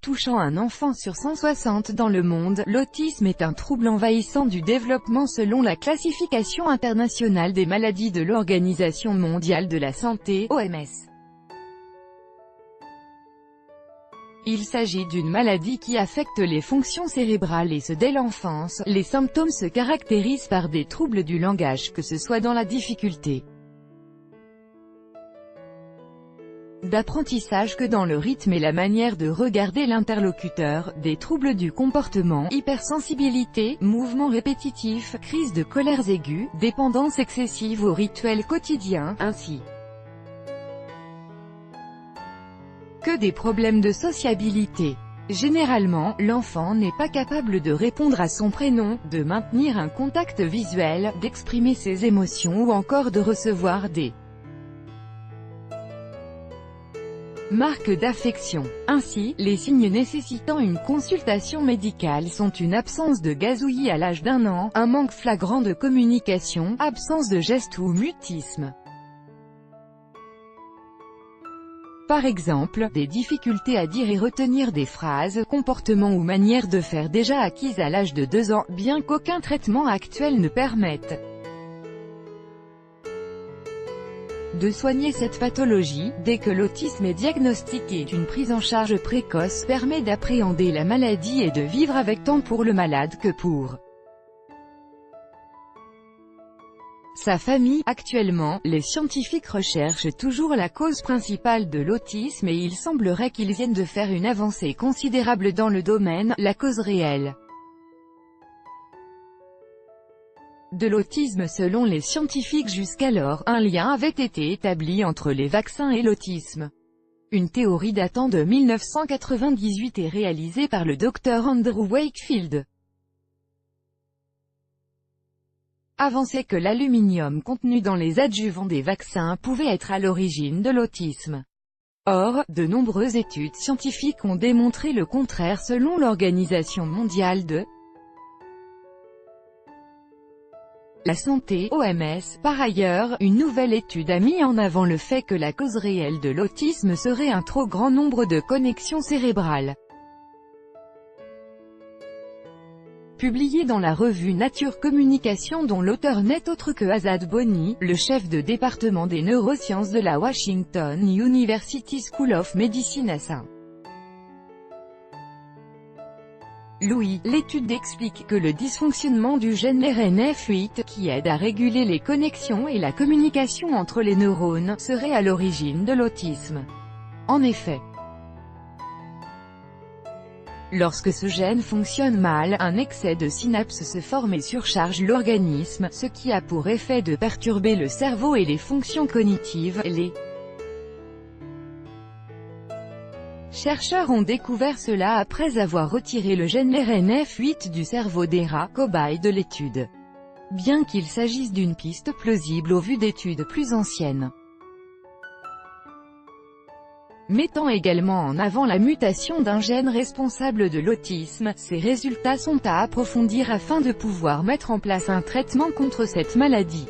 Touchant un enfant sur 160 dans le monde, l'autisme est un trouble envahissant du développement selon la classification internationale des maladies de l'Organisation mondiale de la santé, OMS. Il s'agit d'une maladie qui affecte les fonctions cérébrales et ce dès l'enfance. Les symptômes se caractérisent par des troubles du langage, que ce soit dans la difficulté d'apprentissage que dans le rythme et la manière de regarder l'interlocuteur, des troubles du comportement, hypersensibilité, mouvements répétitifs, crises de colères aiguës, dépendance excessive aux rituels quotidiens, ainsi que des problèmes de sociabilité. Généralement, l'enfant n'est pas capable de répondre à son prénom, de maintenir un contact visuel, d'exprimer ses émotions ou encore de recevoir des marques d'affection. Ainsi, les signes nécessitant une consultation médicale sont une absence de gazouillis à l'âge d'1 an, un manque flagrant de communication, absence de gestes ou mutisme. Par exemple, des difficultés à dire et retenir des phrases, comportements ou manières de faire déjà acquises à l'âge de 2 ans, bien qu'aucun traitement actuel ne permette de soigner cette pathologie. Dès que l'autisme est diagnostiqué, une prise en charge précoce permet d'appréhender la maladie et de vivre avec tant pour le malade que pour sa famille. Actuellement, les scientifiques recherchent toujours la cause principale de l'autisme et il semblerait qu'ils viennent de faire une avancée considérable dans le domaine, la cause réelle de l'autisme. Selon les scientifiques, jusqu'alors, un lien avait été établi entre les vaccins et l'autisme. Une théorie datant de 1998 est réalisée par le Dr Andrew Wakefield. Avançait que l'aluminium contenu dans les adjuvants des vaccins pouvait être à l'origine de l'autisme. Or, de nombreuses études scientifiques ont démontré le contraire selon l'Organisation mondiale de la santé, OMS. Par ailleurs, une nouvelle étude a mis en avant le fait que la cause réelle de l'autisme serait un trop grand nombre de connexions cérébrales. Publié dans la revue Nature Communication, dont l'auteur n'est autre que Azad Boni, le chef de département des neurosciences de la Washington University School of Medicine à St. Louis. L'étude explique que le dysfonctionnement du gène RNF8, qui aide à réguler les connexions et la communication entre les neurones, serait à l'origine de l'autisme. En effet, lorsque ce gène fonctionne mal, un excès de synapses se forme et surcharge l'organisme, ce qui a pour effet de perturber le cerveau et les fonctions cognitives. Les chercheurs ont découvert cela après avoir retiré le gène RNF8 du cerveau des rats, cobayes de l'étude. Bien qu'il s'agisse d'une piste plausible au vu d'études plus anciennes, mettant également en avant la mutation d'un gène responsable de l'autisme, ces résultats sont à approfondir afin de pouvoir mettre en place un traitement contre cette maladie.